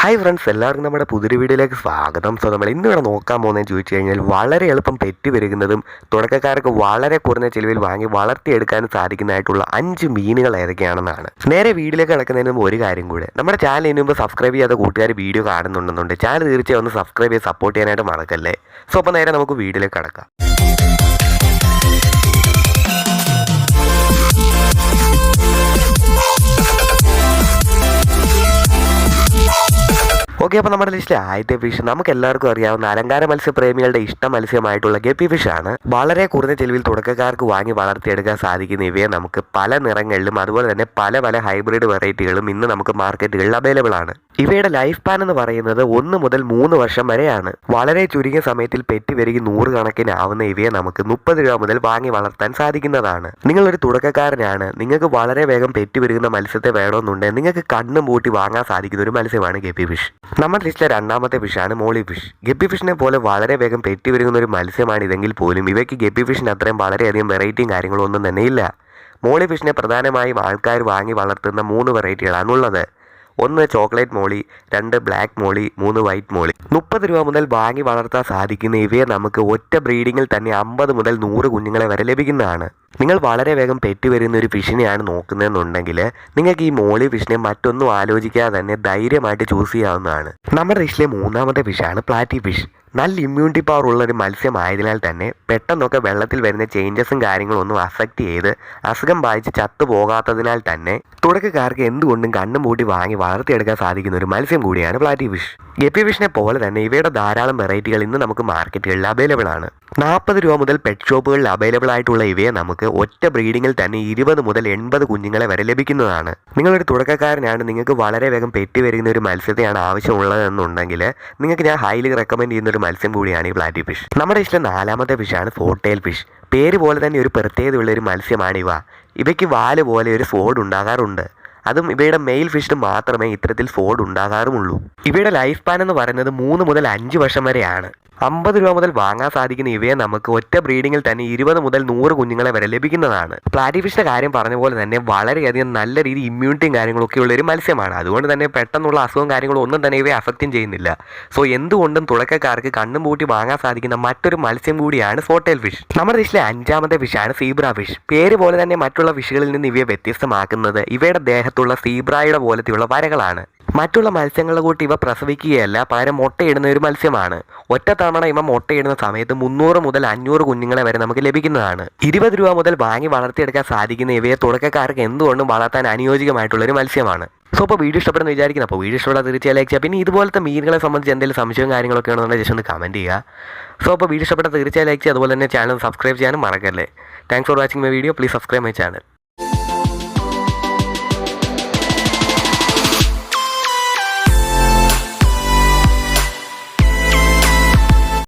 Hi friends, എല്ലാവർക്കും നമ്മുടെ പുതിയ വീഡിയോയിലേക്ക് സ്വാഗതം. സോ നമ്മൾ ഇന്നിവിടെ നോക്കാൻ പോകുന്നതെന്ന് ചോദിച്ചു കഴിഞ്ഞാൽ വളരെ എളുപ്പം പെറ്റ് പെരുകുന്നതും തുടക്കക്കാർക്ക് വളരെ കുറഞ്ഞ ചിലവിൽ വാങ്ങി വളർത്തിയെടുക്കാനും സാധിക്കുന്നതായിട്ടുള്ള 5 മീനുകൾ ഏതൊക്കെയാണെന്നാണ്. നേരെ വീഡിയോയിലേക്ക് കിടക്കുന്നതിന് മുമ്പ് ഒരു കാര്യം കൂടെ, നമ്മുടെ ചാനൽ ഇതിനു മുമ്പ് സബ്സ്ക്രൈബ് ചെയ്യാത്ത കൂട്ടുകാർ വീഡിയോ കാണുന്നുണ്ടെന്നുണ്ട് ചാനൽ തീർച്ചയായും ഒന്ന് സബ്സ്ക്രൈബ് ചെയ്ത് സപ്പോർട്ട് ചെയ്യാനായിട്ട് മറക്കല്ലേ. സോ അപ്പോൾ നേരെ നമുക്ക് വീഡിയോയിലേക്ക് കിടക്കാം. ഓക്കെ, അപ്പോൾ നമ്മുടെ ലിസ്റ്റിലെ ആദ്യത്തെ ഫിഷ് നമുക്ക് എല്ലാവർക്കും അറിയാവുന്ന അലങ്കാര മത്സ്യപ്രേമികളുടെ ഇഷ്ട മത്സ്യമായിട്ടുള്ള ഗപ്പി ഫിഷ് ആണ്. വളരെ കുറഞ്ഞ ചെലവിൽ തുടക്കക്കാർക്ക് വാങ്ങി വളർത്തിയെടുക്കാൻ സാധിക്കുന്ന ഇവയെ നമുക്ക് പല നിറങ്ങളിലും അതുപോലെ തന്നെ പല പല ഹൈബ്രിഡ് വെറൈറ്റികളും ഇന്ന് നമുക്ക് മാർക്കറ്റുകളിൽ അവൈലബിൾ ആണ്. ഇവയുടെ ലൈഫ് സ്പാൻ എന്ന് പറയുന്നത് 1 മുതൽ 3 വർഷം വരെയാണ്. വളരെ ചുരുങ്ങിയ സമയത്തിൽ പെറ്റ് പെരുകി 100 കണക്കിനാവുന്ന ഇവയെ നമുക്ക് 30 രൂപ മുതൽ വാങ്ങി വളർത്താൻ സാധിക്കുന്നതാണ്. നിങ്ങളൊരു തുടക്കക്കാരനാണ്, നിങ്ങൾക്ക് വളരെ വേഗം പെറ്റ് പെരുകുന്ന മത്സ്യത്തെ വേണമെന്നുണ്ടെങ്കിൽ നിങ്ങൾക്ക് കണ്ണും പൂട്ടി വാങ്ങാൻ സാധിക്കുന്ന ഒരു മത്സ്യമാണ് ഗപ്പി ഫിഷ്. നമ്മുടെ ലിസ്റ്റിലെ രണ്ടാമത്തെ ഫിഷാണ് മോളി ഫിഷ്. ഗപ്പി ഫിഷിനെ പോലെ വളരെ വേഗം പെറ്റ് പെരുകുന്ന ഒരു മത്സ്യമാണ് ഇതെങ്കിൽ പോലും ഇവയ്ക്ക് ഗപ്പി ഫിഷിന് അത്രയും വളരെയധികം വെറൈറ്റിയും കാര്യങ്ങളും ഒന്നും തന്നെ ഇല്ല. മോളി ഫിഷിനെ പ്രധാനമായും ആൾക്കാർ വാങ്ങി വളർത്തുന്ന 3 വെറൈറ്റികളാണുള്ളത്. 1 ചോക്ലേറ്റ് മോളി, 2 ബ്ലാക്ക് മോളി, 3 വൈറ്റ് മോളി. 30 രൂപ മുതൽ വാങ്ങി വളർത്താൻ സാധിക്കുന്ന ഇവയെ നമുക്ക് ഒറ്റ ബ്രീഡിങ്ങിൽ തന്നെ 50 മുതൽ 100 കുഞ്ഞുങ്ങളെ വരെ ലഭിക്കുന്നതാണ്. നിങ്ങൾ വളരെ വേഗം പെറ്റ് വരുന്ന ഒരു ഫിഷിനെയാണ് നോക്കുന്നതെന്നുണ്ടെങ്കിൽ നിങ്ങൾക്ക് ഈ മോളി ഫിഷിനെ മറ്റൊന്നും ആലോചിക്കാതെ തന്നെ ധൈര്യമായിട്ട് ചൂസ് ചെയ്യാവുന്നതാണ്. നമ്മുടെ ലിസ്റ്റിലെ മൂന്നാമത്തെ ഫിഷാണ് പ്ലാറ്റി ഫിഷ്. നല്ല ഇമ്മ്യൂണിറ്റി പവർ ഉള്ള ഒരു മത്സ്യമായതിനാൽ തന്നെ പെട്ടെന്നൊക്കെ വെള്ളത്തിൽ വരുന്ന ചേഞ്ചസും കാര്യങ്ങളും ഒന്നും അഫക്റ്റ് ചെയ്ത് അസുഖം ബാധിച്ച് ചത്തുപോകാത്തതിനാൽ തന്നെ തുടക്കക്കാർക്ക് എന്തുകൊണ്ടും കണ്ണും പൂട്ടി വാങ്ങി വളർത്തിയെടുക്കാൻ സാധിക്കുന്ന ഒരു മത്സ്യം കൂടിയാണ് പ്ലാറ്റി ഫിഷ്. ഗപ്പി ഫിഷിനെ പോലെ തന്നെ ഇവയുടെ ധാരാളം വെറൈറ്റികൾ ഇന്ന് നമുക്ക് മാർക്കറ്റുകളിൽ അവൈലബിൾ ആണ്. 40 രൂപ മുതൽ പെറ്റ് ഷോപ്പുകളിൽ അവൈലബിൾ ആയിട്ടുള്ള ഇവയെ നമുക്ക് ഒറ്റ ബ്രീഡിങ്ങിൽ തന്നെ 20 മുതൽ 80 കുഞ്ഞുങ്ങളെ വരെ ലഭിക്കുന്നതാണ്. നിങ്ങളൊരു തുടക്കക്കാരനാണ്, നിങ്ങൾക്ക് വളരെ വേഗം പെറ്റ് വരുന്ന ഒരു മത്സ്യത്തെയാണ് ആവശ്യമുള്ളതെന്നുണ്ടെങ്കിൽ നിങ്ങൾക്ക് ഞാൻ ഹൈലി റെക്കമെൻഡ് ചെയ്യുന്ന ഒരു മത്സ്യം കൂടിയാണ് ഈ പ്ലാറ്റി ഫിഷ്. നമ്മുടെ ഇഷ്ടം നാലാമത്തെ ഫിഷാണ് ഫോർടെയിൽ ഫിഷ്. പേര് പോലെ തന്നെ ഒരു പ്രത്യേകതയുള്ള ഒരു മത്സ്യമാണ് ഇവ. ഇവയ്ക്ക് വാല് പോലെ ഒരു ഫോഡ് ഉണ്ടാകാറുണ്ട്. അതും ഇവയുടെ മെയിൽ ഫിഷിന് മാത്രമേ ഇത്തരത്തിൽ ഫോഡ് ഉണ്ടാകാറുമുള്ളൂ. ഇവയുടെ ലൈഫ് സ്പാൻ എന്ന് പറയുന്നത് 3 മുതൽ 5 വർഷം വരെയാണ്. 50 രൂപ മുതൽ വാങ്ങാൻ സാധിക്കുന്ന ഇവയെ നമുക്ക് ഒറ്റ ബ്രീഡിങ്ങിൽ തന്നെ 20 മുതൽ 100 കുഞ്ഞുങ്ങളെ വരെ ലഭിക്കുന്നതാണ്. പ്ലാറ്റി ഫിഷിന്റെ കാര്യം പറഞ്ഞ പോലെ തന്നെ വളരെയധികം നല്ല രീതി ഇമ്മ്യൂണിറ്റിയും കാര്യങ്ങളൊക്കെ ഉള്ള ഒരു മത്സ്യമാണ്. അതുകൊണ്ട് തന്നെ പെട്ടെന്നുള്ള അസുഖവും കാര്യങ്ങളും ഒന്നും തന്നെ ഇവയെ അഫക്റ്റും ചെയ്യുന്നില്ല. സോ എന്തുകൊണ്ടും തുടക്കക്കാർക്ക് കണ്ണും പൂട്ടി വാങ്ങാൻ സാധിക്കുന്ന മറ്റൊരു മത്സ്യം കൂടിയാണ് ഫോർടെയിൽ ഫിഷ്. നമ്മുടെ ലിസ്റ്റിലെ 5ാമത്തെ ഫിഷാണ് സീബ്ര ഫിഷ്. പേര് പോലെ തന്നെ മറ്റുള്ള ഫിഷുകളിൽ നിന്ന് ഇവയെ വ്യത്യസ്തമാക്കുന്നത് ഇവയുടെ ദേഹത്തുള്ള സീബ്രയുടെ പോലത്തെയുള്ള വരകളാണ്. മറ്റുള്ള മത്സ്യങ്ങളുടെ കൂട്ടി ഇവ പ്രസവിക്കുകയല്ല, പകരം മുട്ടയിടുന്ന ഒരു മത്സ്യമാണ്. ഒറ്റ തവണ ഇവ മുട്ടയിടുന്ന സമയത്ത് 300 മുതൽ 500 കുഞ്ഞുങ്ങളെ വരെ നമുക്ക് ലഭിക്കുന്നതാണ്. 20 രൂപ മുതൽ വാങ്ങി വളർത്തിയെടുക്കാൻ സാധിക്കുന്ന ഇവയെ തുടക്കക്കാർക്ക് എന്തുകൊണ്ടും വളർത്താൻ അനുയോജ്യമായിട്ടുള്ള ഒരു മത്സ്യമാണ്. സോ അപ്പോൾ വീഡിയോ ഇഷ്ടപ്പെടുന്ന വിചാരിക്കുന്നു. അപ്പോൾ വീഡിയോ ഇഷ്ടപ്പെടാൻ തീർച്ചയായും ലൈക്ക് ചെയ്യുക. പിന്നെ ഇതുപോലത്തെ മീനുകളെ സംബന്ധിച്ച് എന്തെങ്കിലും സംശയവും കാര്യങ്ങളൊക്കെ ആണെന്നുണ്ടെങ്കിൽ ജസ്റ്റ് ഒന്ന് കമൻറ്റ് ചെയ്യുക. സോ അപ്പോൾ വീഡിയോ ഇഷ്ടപ്പെട്ടാൽ തീർച്ചയായും ലൈക്ക് ചെയ്യുക. അതുപോലെ തന്നെ ചാനൽ സബ്സ്ക്രൈബ് ചെയ്യാനും മറക്കല്ലേ. Thanks for watching my video. Please subscribe my channel.